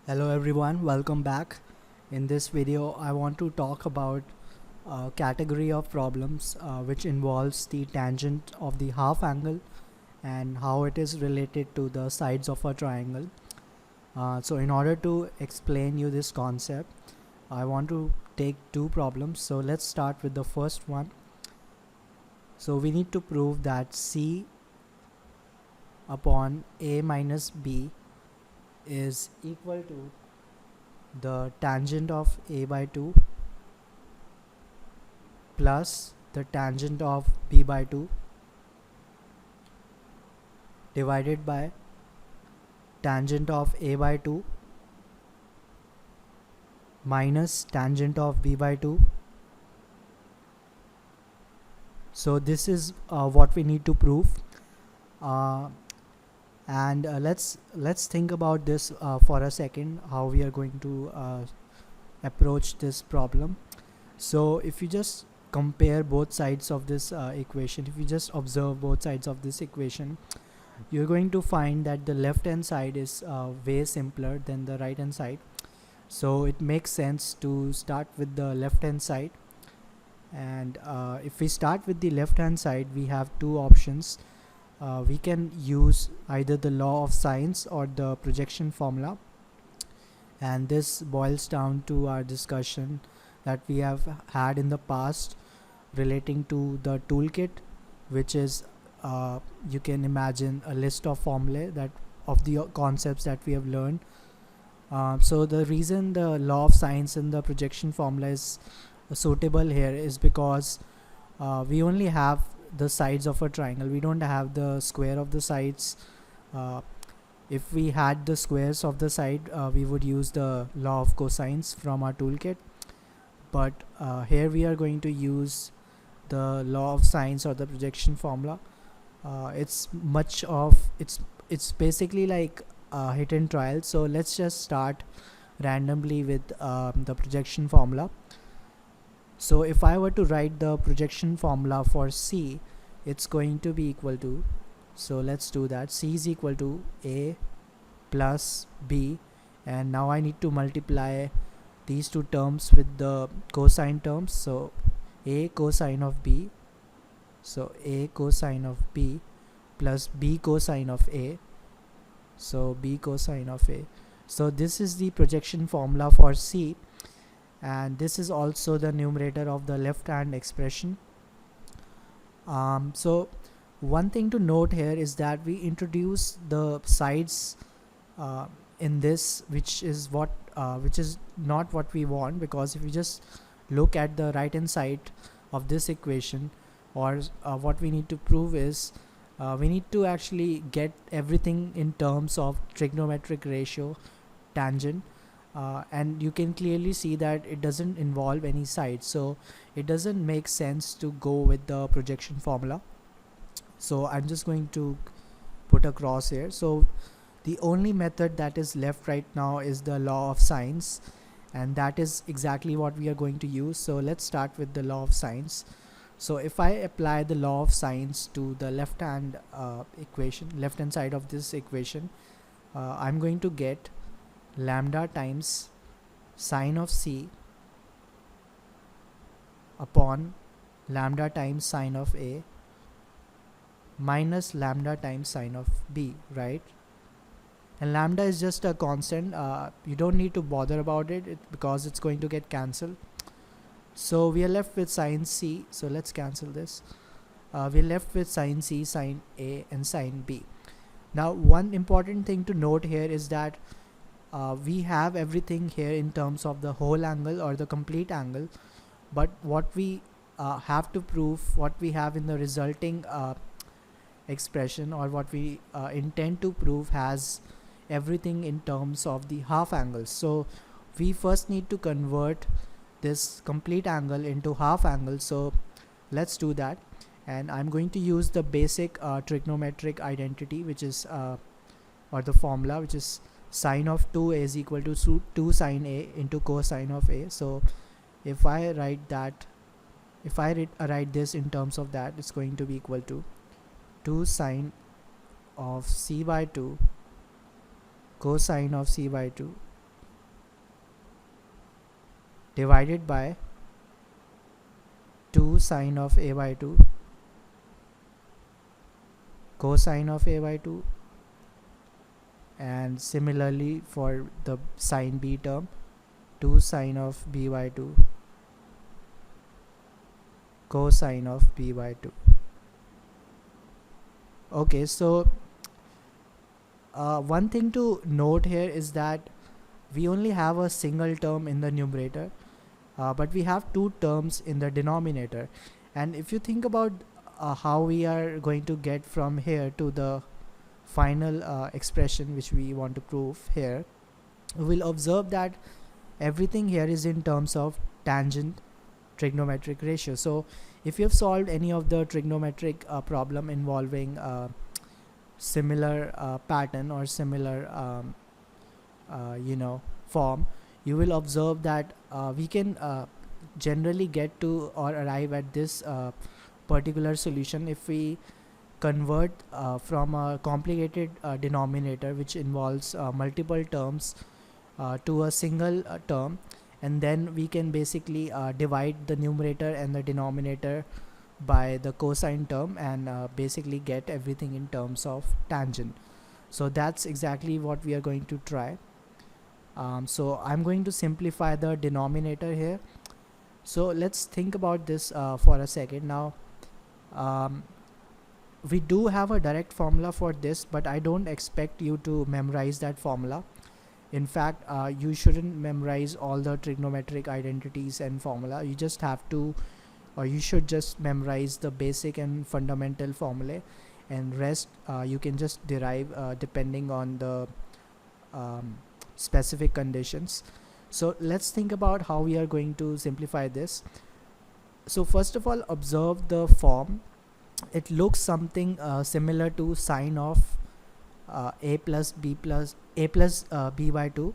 Hello everyone, welcome back. In this video I want to talk about a category of problems which involves the tangent of the half angle and how it is related to the sides of a triangle. So in order to explain you this concept, I want to take two problems. So let's start with the first one. So we need to prove that C upon A minus B is equal to the tangent of A by 2 plus the tangent of B by 2 divided by tangent of A by 2 minus tangent of B by 2. So this is what we need to prove, and let's think about this for a second, how we are going to approach this problem. So if you just compare both sides of this equation, if you just observe both sides of this equation, you're going to find that the left hand side is way simpler than the right hand side. So it makes sense to start with the left hand side, and if we start with the left hand side, we have two options. We can use either the law of sines or the projection formula, and this boils down to our discussion that we have had in the past relating to the toolkit, which is you can imagine a list of formulae that of the concepts that we have learned. So the reason the law of sines and the projection formula is suitable here is because we only have the sides of a triangle, we don't have the square of the sides. If we had the squares of the side, we would use the law of cosines from our toolkit, but here we are going to use the law of sines or the projection formula. It's basically like hit and trial. So let's just start randomly with the projection formula. So if I were to write the projection formula for C, it's going to be equal to, so let's do that. C is equal to A plus B, and now I need to multiply these two terms with the cosine terms. So A cosine of B, so A cosine of B plus B cosine of A, so B cosine of A. So this is the projection formula for C, and this is also the numerator of the left hand expression. So one thing to note here is that we introduce the sides in this, which is not what we want, because if you just look at the right hand side of this equation, or what we need to prove is we need to actually get everything in terms of trigonometric ratio tangent, and you can clearly see that it doesn't involve any sides, so it doesn't make sense to go with the projection formula. So I'm just going to put a cross here. So the only method that is left right now is the law of sines, and that is exactly what we are going to use. So let's start with the law of sines. So if I apply the law of sines to the left hand side of this equation, I'm going to get lambda times sine of C upon lambda times sine of A minus lambda times sine of B, right? And lambda is just a constant, you don't need to bother about it because it's going to get cancelled. So we are left with sine C, so let's cancel this. We're left with sine C, sine A and sine B. Now one important thing to note here is that we have everything here in terms of the whole angle or the complete angle, but what we have to prove, what we have in the resulting expression, or what we intend to prove, has everything in terms of the half angles. So we first need to convert this complete angle into half angle. So let's do that, and I'm going to use the basic trigonometric identity, which is or the formula, which is sine of 2A is equal to 2 sine A into cosine of A. So if I write that, if I write this in terms of that, it's going to be equal to 2 sine of C by 2 cosine of C by 2 divided by 2 sine of a by 2 cosine of a by 2, and similarly for the sine b term, 2 sine of b by 2 cosine of b by 2. Okay, so one thing to note here is that we only have a single term in the numerator, but we have two terms in the denominator. And if you think about how we are going to get from here to the final expression which we want to prove here, we'll observe that everything here is in terms of tangent trigonometric ratio. So if you have solved any of the trigonometric problem involving similar pattern or similar form, you will observe that we can generally get to or arrive at this particular solution if we convert from a complicated denominator which involves multiple terms to a single term, and then we can basically divide the numerator and the denominator by the cosine term and basically get everything in terms of tangent. So that's exactly what we are going to try. So I'm going to simplify the denominator here. So let's think about this for a second. Now we do have a direct formula for this, but I don't expect you to memorize that formula. In fact, you shouldn't memorize all the trigonometric identities and formula. You just have to, or you should just memorize the basic and fundamental formulae, and rest you can just derive depending on the specific conditions. So let's think about how we are going to simplify this. So first of all, observe the form. It looks something similar to sine of a plus b by 2.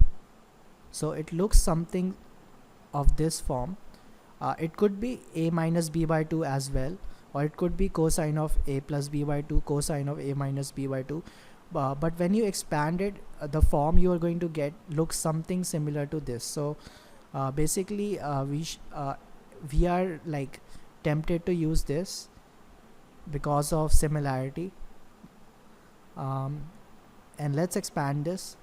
So it looks something of this form. It could be a minus b by 2 as well, or it could be cosine of a plus b by 2 cosine of a minus b by 2. But when you expand it, the form you are going to get looks something similar to this. So basically we are like tempted to use this because of similarity, and let's expand this.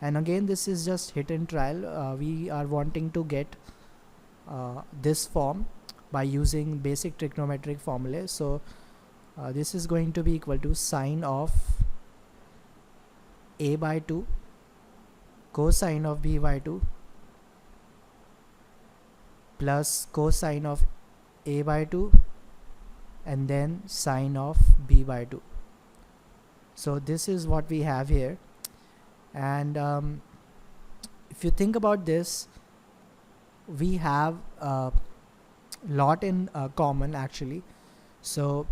And again, this is just hit and trial. We are wanting to get this form by using basic trigonometric formulae. So this is going to be equal to sine of a by 2 cosine of b by 2 plus cosine of a by 2 and then sine of b by 2. So this is what we have here. And if you think about this, we have a lot in common actually. So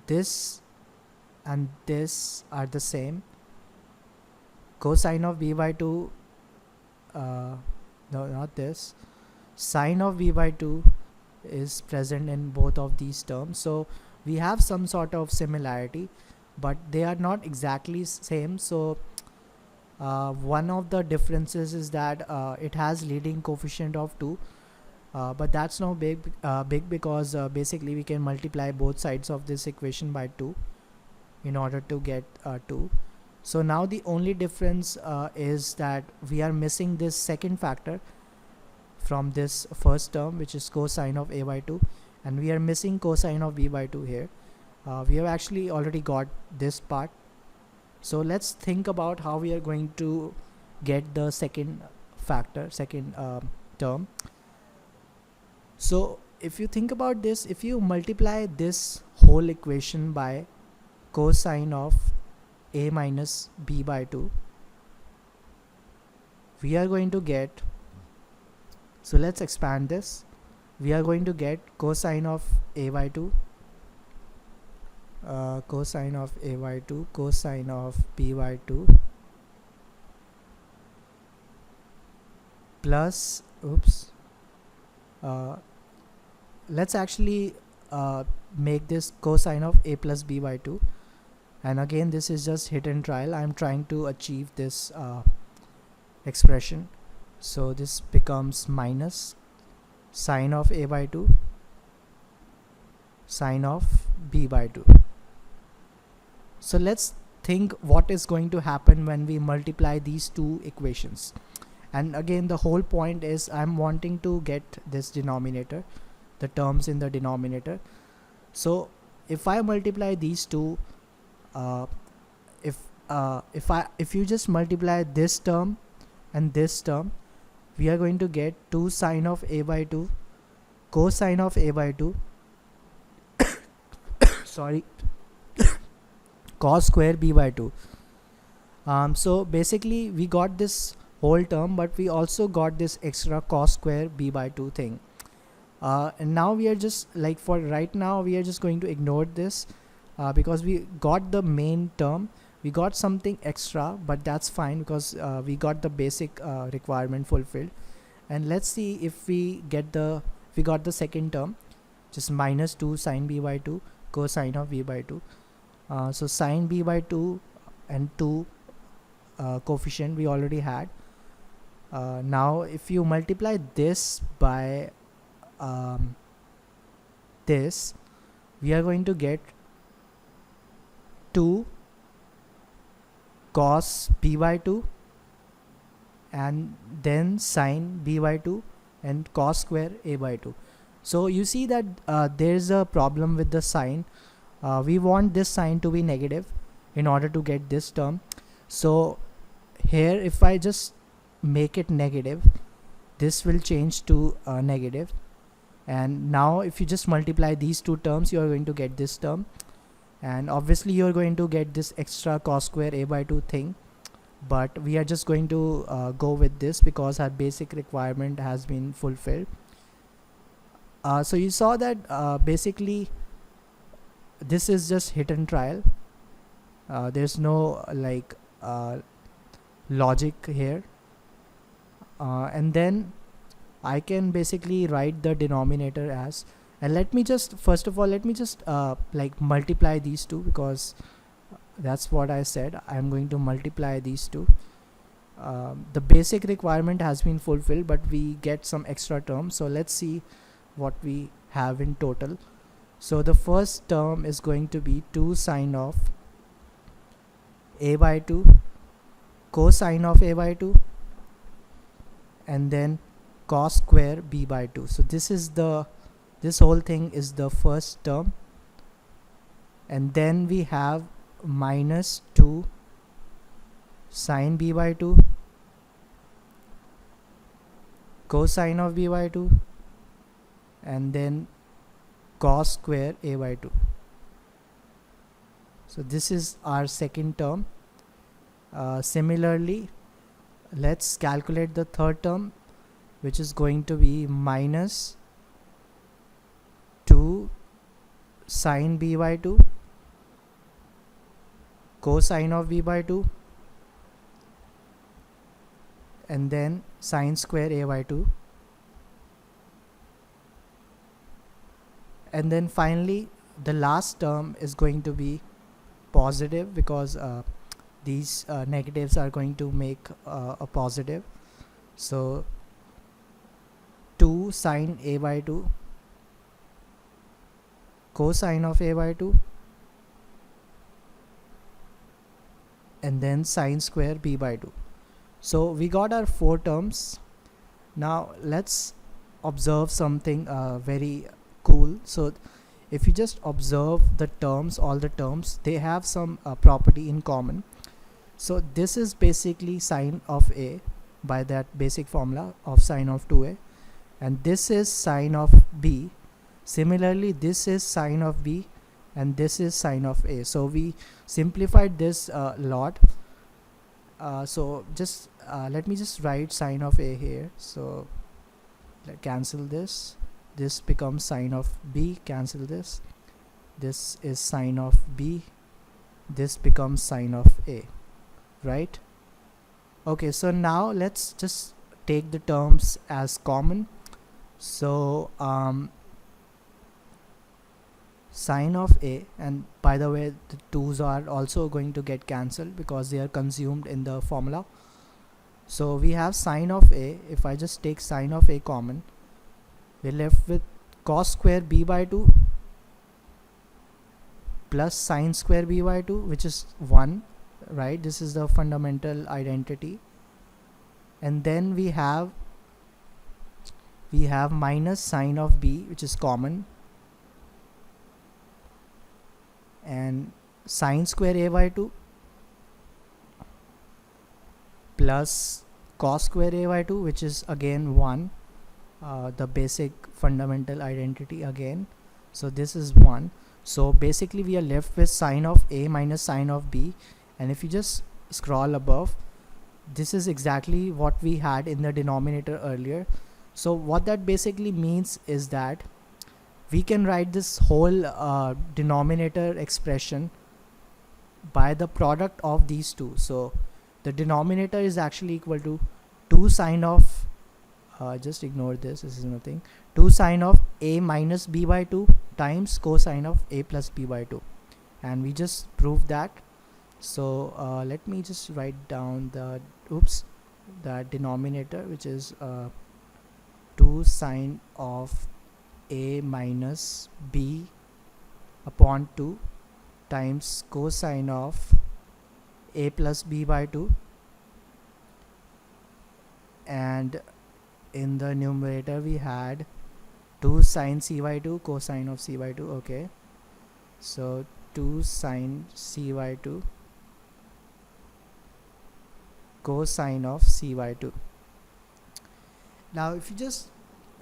this and this are the same. Cosine of b by 2, no, not this, sine of b by 2 is present in both of these terms. So we have some sort of similarity, but they are not exactly same. So one of the differences is that it has leading coefficient of 2, but that's not big because basically we can multiply both sides of this equation by 2 in order to get 2. So now the only difference is that we are missing this second factor from this first term, which is cosine of a by 2, and we are missing cosine of b by 2 here. We have actually already got this part. So let's think about how we are going to get the second factor, second term. So if you think about this, if you multiply this whole equation by cosine of a minus b by 2, we are going to get, so let's expand this, we are going to get cosine of a by 2 cosine of a by 2 cosine of b by 2 plus let's actually make this cosine of a plus b by 2, and again this is just hit and trial. I'm trying to achieve this expression. So this becomes minus sine of a by 2 sine of b by 2. So let's think what is going to happen when we multiply these two equations. And again, the whole point is I'm wanting to get this denominator, the terms in the denominator. So if I multiply these two, uh, if you just multiply this term and this term, we are going to get 2 sine of a by 2 cosine of a by 2 sorry cos square b by 2. So basically we got this whole term, but we also got this extra cos square b by 2 thing. And now we are just like, for right now we are just going to ignore this, because we got the main term, we got something extra, but that's fine because we got the basic requirement fulfilled. And let's see if we got the second term, just minus 2 sine b by 2 cosine of b by 2. So sine b by 2 and 2 coefficient we already had. Now if you multiply this by this, we are going to get 2 cos b by 2 and then sine b by 2 and cos square a by 2. So you see that there's a problem with the sign. We want this sign to be negative in order to get this term. So here if I just make it negative, this will change to negative. And now if you just multiply these two terms, you are going to get this term, and obviously you are going to get this extra cos square a by 2 thing, but we are just going to go with this because our basic requirement has been fulfilled. So you saw that basically this is just hit and trial. There's no like logic here, and then I can basically write the denominator as, and let me just first of all like multiply these two, because that's what I said, I'm going to multiply these two. The basic requirement has been fulfilled, but we get some extra terms. So let's see what we have in total. So the first term is going to be 2 sine of a by 2 cosine of a by 2 and then cos square b by 2. So this whole thing is the first term, and then we have minus 2 sine b by 2 cosine of b by 2 and then cos square a by 2. So this is our second term. Similarly, let's calculate the third term, which is going to be minus 2 sine b by 2 cosine of b by 2 and then sine square a by 2. And then finally the last term is going to be positive, because these negatives are going to make a positive. So 2 sine a by 2 cosine of a by 2 and then sine square b by 2. So we got our 4 terms. Now let's observe something very cool. So if you just observe the terms, all the terms, they have some property in common. So this is basically sine of a by that basic formula of sine of 2a, and this is sine of b. Similarly, this is sine of b and this is sine of a. So we simplified this a lot. So just let me just write sine of a here. So cancel this. This becomes sine of b. Cancel this. This is sine of b. This becomes sine of a. Right? Okay, so now let's just take the terms as common. So sine of a, and by the way the 2's are also going to get cancelled because they are consumed in the formula. So we have sine of a. If I just take sine of a common, we're left with cos square b by 2 plus sine square b by 2, which is 1, right? This is the fundamental identity. And then we have minus sine of b, which is common, and sine square a by 2 plus cos square a by 2, which is again 1, the basic fundamental identity again. So this is 1. So basically we are left with sine of a minus sine of b, and if you just scroll above, this is exactly what we had in the denominator earlier. So what that basically means is that we can write this whole denominator expression by the product of these two. So the denominator is actually equal to 2 sine of just ignore this is nothing, 2 sine of a minus b by 2 times cosine of a plus b by 2, and we just proved that. So let me just write down the that denominator, which is 2 sine of a minus b upon 2 times cosine of a plus b by 2, and in the numerator we had 2 sine c by 2 cosine of c by 2. Okay, so 2 sine c by 2 cosine of c by 2. Now if you just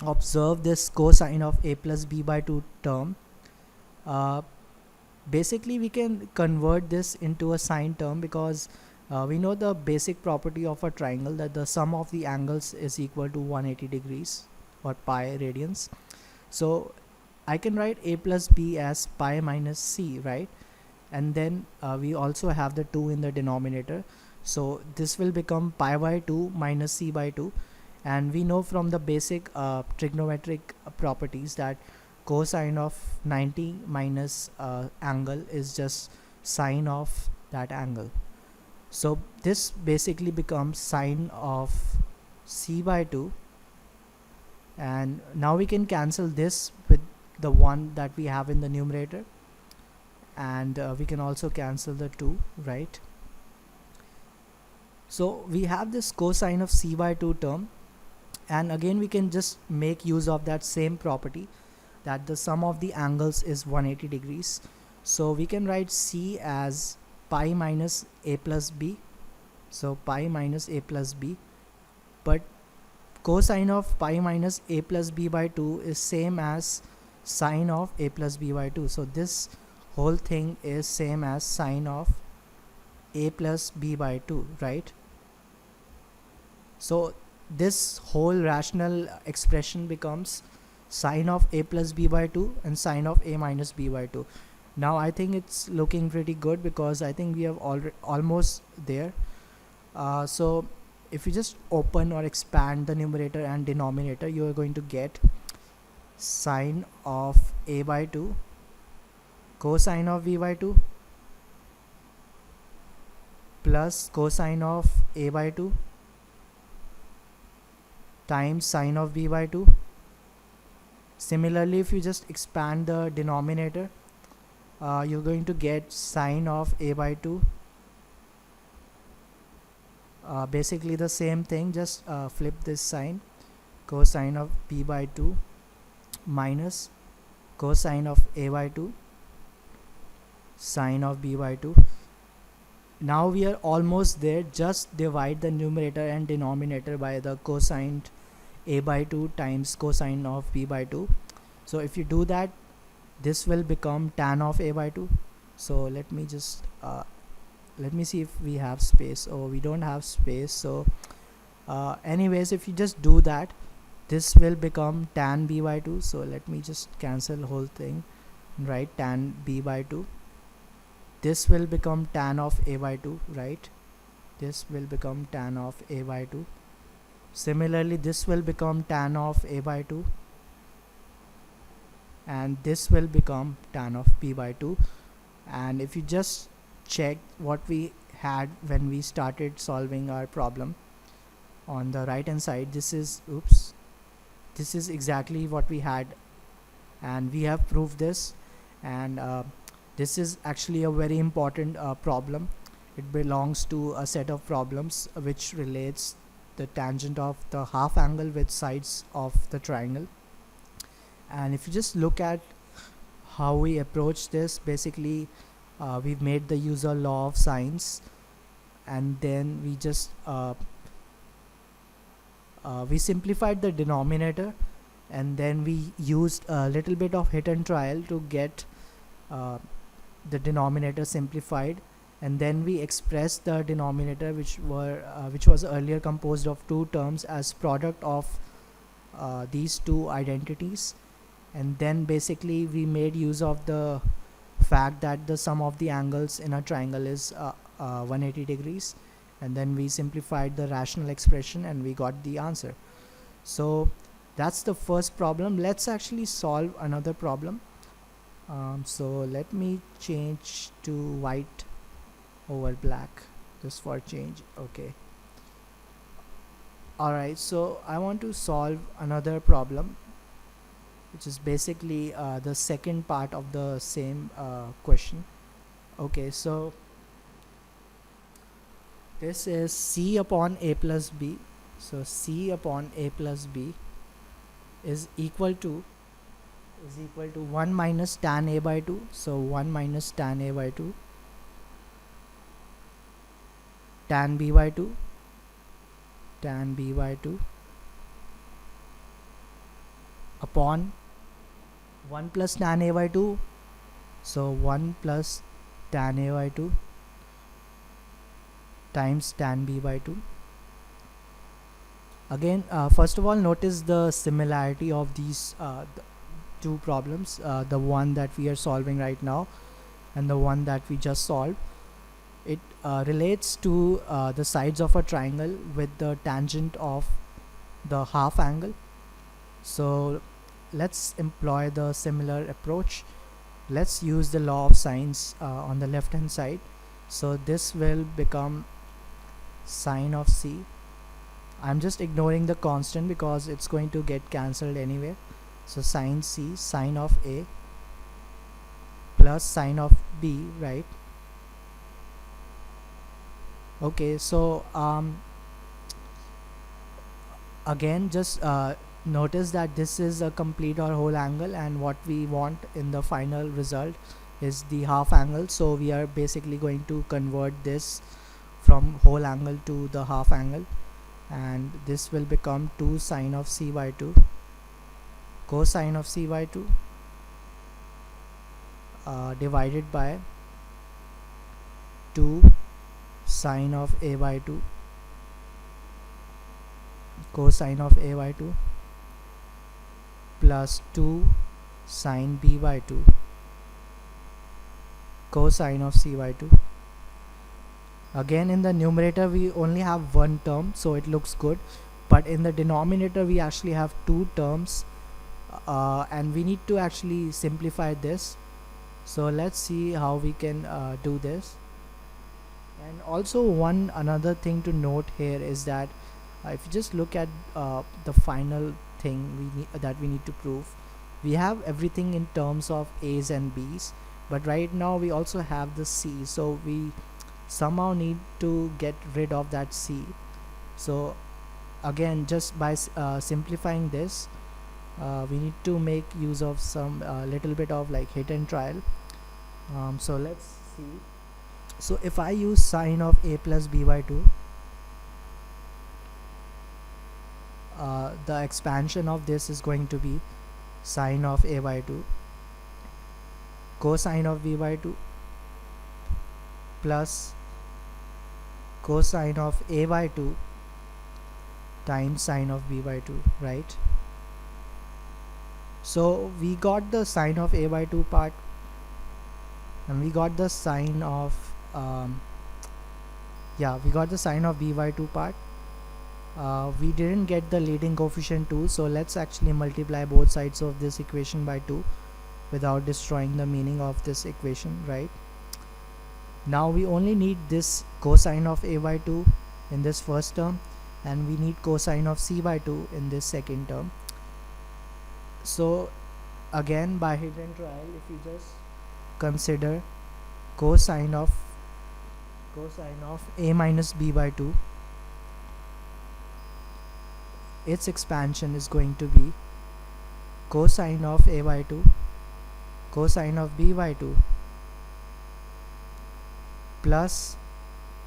observe this cosine of a plus b by 2 term, basically we can convert this into a sine term, because we know the basic property of a triangle, that the sum of the angles is equal to 180 degrees or pi radians. So I can write a plus b as pi minus c, right? And then we also have the 2 in the denominator, so this will become pi by 2 minus c by 2. And we know from the basic trigonometric properties that cosine of 90 minus angle is just sine of that angle. So this basically becomes sine of c by 2, and now we can cancel this with the 1 that we have in the numerator, and we can also cancel the 2, right? So we have this cosine of c by 2 term, and again we can just make use of that same property, that the sum of the angles is 180 degrees. So we can write c as pi minus a plus b, so pi minus a plus b, but cosine of pi minus a plus b by 2 is same as sine of a plus b by 2, so this whole thing is same as sine of a plus b by 2, right? So this whole rational expression becomes sine of a plus b by 2 and sine of a minus b by 2. Now I think it's looking pretty good, because I think we have almost there. So if you just open or expand the numerator and denominator, you are going to get sine of a by 2 cosine of b by 2 plus cosine of a by 2 times sine of b by 2. Similarly, if you just expand the denominator, you're going to get sine of a by 2, basically the same thing, just flip this sign, cosine of b by 2 minus cosine of a by 2 sine of b by 2. Now we are almost there, just divide the numerator and denominator by the cosine a by 2 times cosine of b by 2. So if you do that, this will become tan of a by 2. So let me just let me see if we have space. Oh, we don't have space. So anyways, if you just do that, this will become tan b by 2. So let me just cancel the whole thing, right? Tan b by 2. This will become tan of a by 2, right? This will become tan of a by 2. Similarly, this will become tan of a by 2, and this will become tan of b by 2. And if you just check what we had when we started solving our problem, on the right hand side, this is, oops, this is exactly what we had, and we have proved this. And this is actually a very important problem. It belongs to a set of problems which relates the tangent of the half angle with sides of the triangle. And if you just look at how we approach this, basically we've made the user law of sines, and then we just we simplified the denominator, and then we used a little bit of hit and trial to get uh, the denominator simplified, and then we expressed the denominator which was earlier composed of two terms as product of these two identities. And then basically we made use of the fact that the sum of the angles in a triangle is 180 degrees, and then we simplified the rational expression and we got the answer. So that's the first problem. Let's actually solve another problem. So let me change to white over black just for change. Okay, alright, so I want to solve another problem which is basically the second part of the same question. Okay, so this is c upon a plus b. So c upon a plus b is equal to 1 minus tan a by 2. So 1 minus tan a by 2 tan b by 2 tan b by 2 upon 1 plus tan a by 2. So 1 plus tan a by 2 times tan b by 2. Again, first of all, notice the similarity of these two problems, the one that we are solving right now and the one that we just solved. It relates to the sides of a triangle with the tangent of the half angle. So let's employ the similar approach. Let's use the law of sines on the left hand side. So this will become sine of c. I'm just ignoring the constant because it's going to get cancelled anyway. So sine c, sine of a plus sine of b, right? Okay, so again, just notice that this is a complete or whole angle, and what we want in the final result is the half angle. So we are basically going to convert this from whole angle to the half angle, and this will become 2 sine of c by 2 cosine of c by 2 divided by 2 sine of a by 2 cosine of a by 2 plus 2 sine b by 2 cosine of c by 2. Again, in the numerator we only have one term, so it looks good, but in the denominator we actually have two terms, and we need to actually simplify this. So let's see how we can do this. And also one another thing to note here is that if you just look at the final thing that we need to prove, we have everything in terms of a's and b's, but right now we also have the c, so we somehow need to get rid of that c. So again, just by simplifying this, we need to make use of some little bit of like hit and trial. So let's see. So if I use sine of a plus b by 2, the expansion of this is going to be sine of a by 2 cosine of b by 2 plus cosine of a by 2 times sine of b by 2, right? So we got the sine of a by 2 part, and we got the sine of we got the sine of b by 2 part. We didn't get the leading coefficient 2, so let's actually multiply both sides of this equation by 2 without destroying the meaning of this equation, right? Now we only need this cosine of a by 2 in this first term, and we need cosine of c by 2 in this second term. So again, by hit and trial, if you just consider cosine of a minus b by 2, its expansion is going to be cosine of a by 2 cosine of b by 2 plus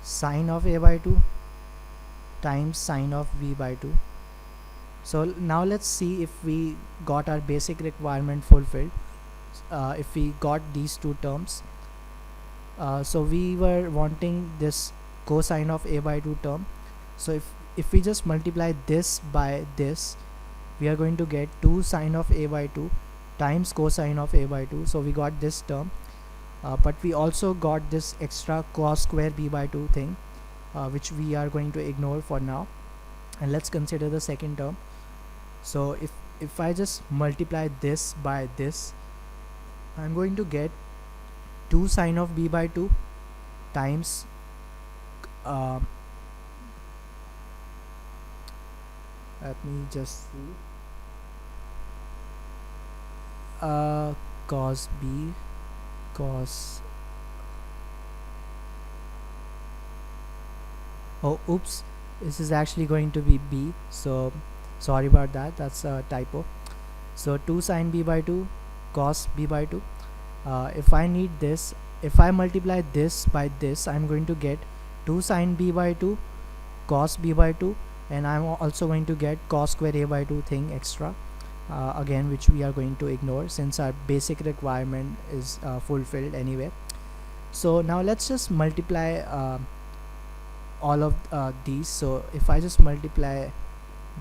sine of a by 2 times sine of b by 2. So now let's see if we got our basic requirement fulfilled. If we got these two terms, so we were wanting this cosine of a by 2 term. So if we just multiply this by this, we are going to get 2 sine of a by 2 times cosine of a by 2. So we got this term, but we also got this extra cos square b by 2 thing, which we are going to ignore for now, and let's consider the second term. So if I just multiply this by this, I'm going to get 2 sine of b by 2 times let me just see, cos b cos oh oops, this is actually going to be b, so sorry about that, that's a typo. So 2 sine b by 2 cos b by 2. If I need this, if I multiply this by this, I'm going to get 2 sine b by 2 cos b by 2, and I'm also going to get cos square a by 2 thing extra, again, which we are going to ignore since our basic requirement is fulfilled anyway. So now let's just multiply all of these. So if I just multiply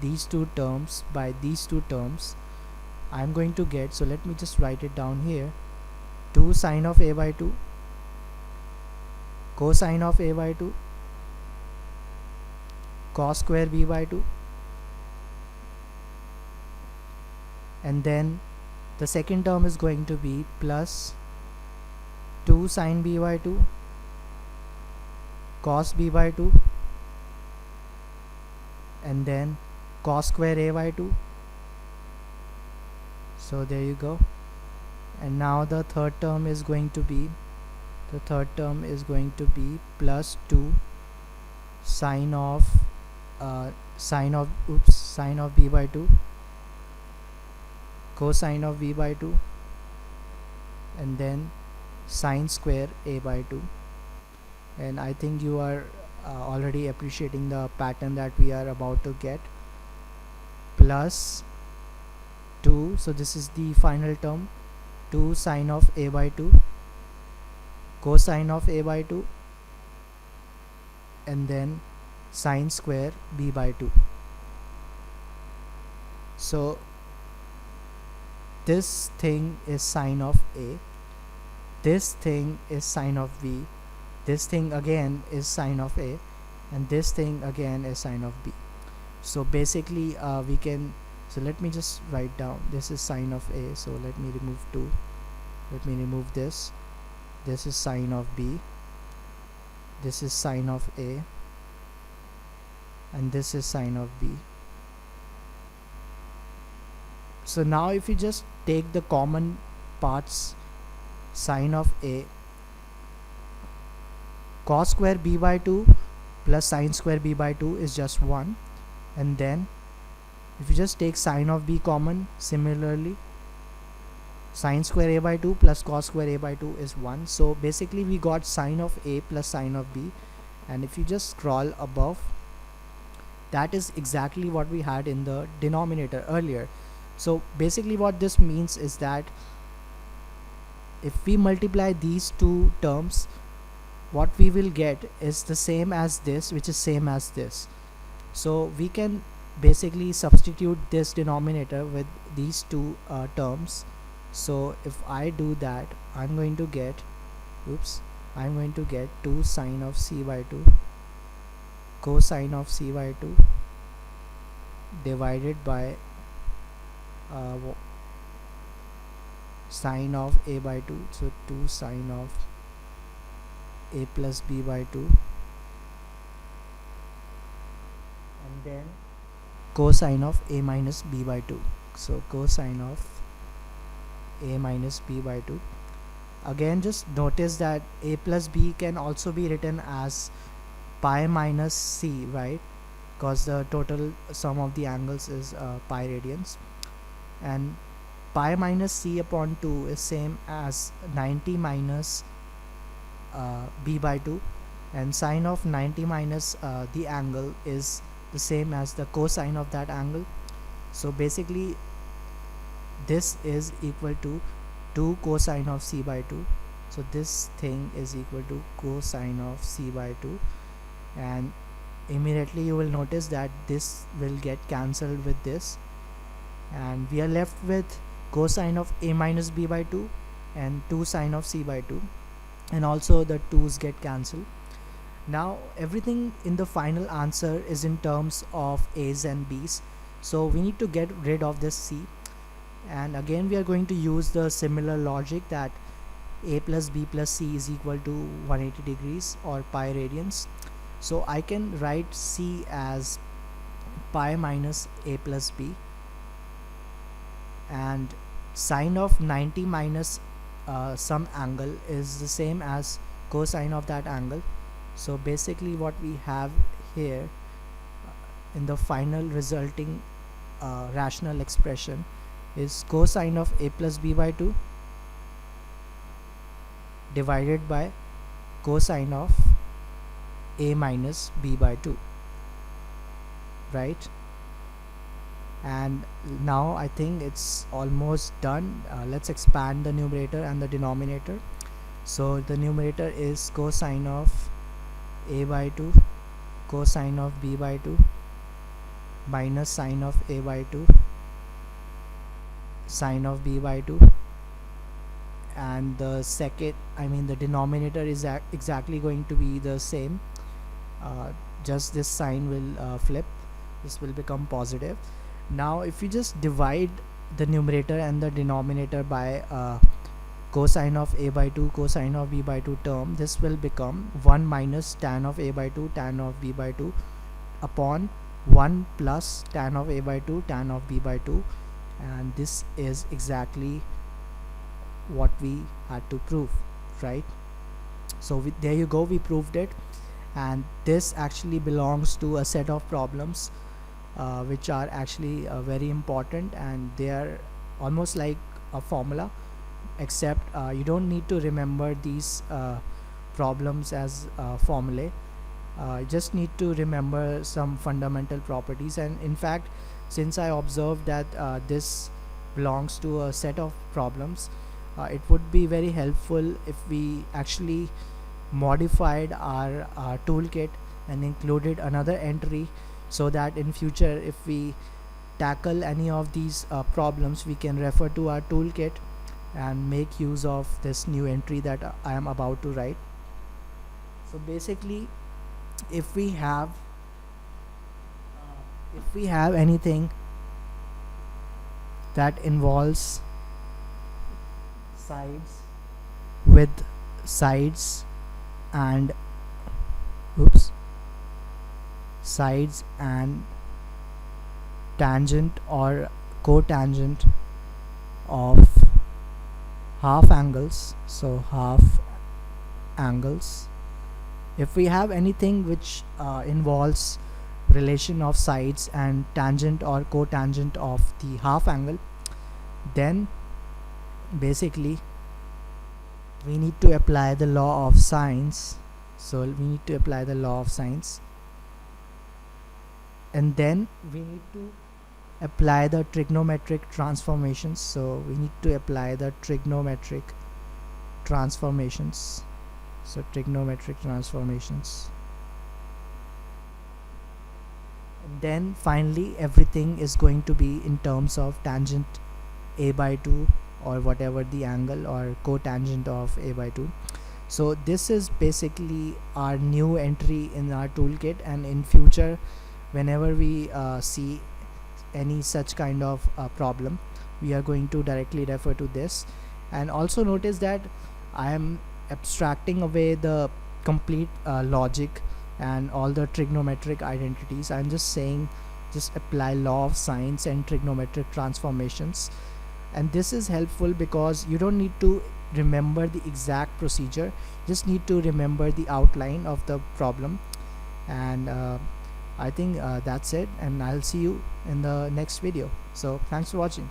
these two terms by these two terms, I'm going to get, so let me just write it down here, 2 sine of a by 2 cosine of a by 2 cos square b by 2, and then the second term is going to be plus 2 sine b by 2 cos b by 2, and then cos square a by 2. So there you go. And now the third term is going to be plus 2 sine of sine of b by 2 cosine of b by 2, and then sine square a by 2. And I think you are already appreciating the pattern that we are about to get, plus 2, so this is the final term, 2 sine of a by 2 cosine of a by 2, and then sine square b by 2. So this thing is sine of a, this thing is sine of b, this thing again is sine of a, and this thing again is sine of b. So basically we can, so let me just write down, this is sine of a, so let me remove 2, let me remove this is sine of b, this is sine of a, and this is sine of b. So now if you just take the common parts, sine of a, cos square b by 2 plus sine square b by 2 is just 1, and then if you just take sine of b common, similarly sine square a by 2 plus cos square a by 2 is 1. So basically we got sine of a plus sine of b, and if you just scroll above, that is exactly what we had in the denominator earlier. So basically what this means is that if we multiply these two terms, what we will get is the same as this, which is same as this. So we can basically substitute this denominator with these two terms. So if I do that, I'm going to get 2 sine of c by 2 cosine of c by 2 divided by sine of a by 2, so 2 sine of a plus b by 2, and then cosine of a minus b by 2. So cosine of a minus b by 2. Again, just notice that a plus b can also be written as pi minus c, right? Because the total sum of the angles is pi radians, and pi minus c upon 2 is same as 90 minus b by 2, and sine of 90 minus the angle is the same as the cosine of that angle. So basically this is equal to 2 cosine of c by 2. So this thing is equal to cosine of c by 2, and immediately you will notice that this will get cancelled with this, and we are left with cosine of a minus b by 2 and 2 sine of c by 2, and also the 2's get cancelled. Now everything in the final answer is in terms of a's and b's, so we need to get rid of this c, and again we are going to use the similar logic that a plus b plus c is equal to 180 degrees or pi radians. So I can write c as pi minus a plus b, and sine of 90 minus some angle is the same as cosine of that angle. So basically what we have here in the final resulting rational expression is cosine of a plus b by 2 divided by cosine of a minus b by 2, right? And now I think it's almost done. Let's expand the numerator and the denominator. So the numerator is cosine of a by 2 cosine of b by 2 minus sine of a by 2 sine of b by 2, and the second, the denominator is exactly going to be the same, just this sign will flip, this will become positive. Now if you just divide the numerator and the denominator by cosine of a by 2 cosine of b by 2 term, this will become 1 minus tan of a by 2 tan of b by 2 upon 1 plus tan of a by 2 tan of b by 2, and this is exactly what we had to prove, right? So there you go, we proved it, and this actually belongs to a set of problems which are actually very important, and they are almost like a formula, except you don't need to remember these problems as formulae. You just need to remember some fundamental properties, and in fact, since I observed that this belongs to a set of problems, it would be very helpful if we actually modified our toolkit and included another entry, so that in future if we tackle any of these problems, we can refer to our toolkit and make use of this new entry that I am about to write. So basically, if we have anything that involves sides with sides and sides and tangent or cotangent of half angles, so half angles, if we have anything which involves relation of sides and tangent or cotangent of the half angle, then basically we need to apply the law of sines. So we need to apply the law of sines, and then we need to apply the trigonometric transformations. So we need to apply the trigonometric transformations. So trigonometric transformations, and then finally everything is going to be in terms of tangent a by 2 or whatever the angle, or cotangent of a by 2. So this is basically our new entry in our toolkit, and in future whenever we see any such kind of problem, we are going to directly refer to this. And also notice that I am abstracting away the complete logic and all the trigonometric identities. I'm just saying just apply law of sines and trigonometric transformations, and this is helpful because you don't need to remember the exact procedure, just need to remember the outline of the problem. And I think that's it, and I'll see you in the next video. So thanks for watching.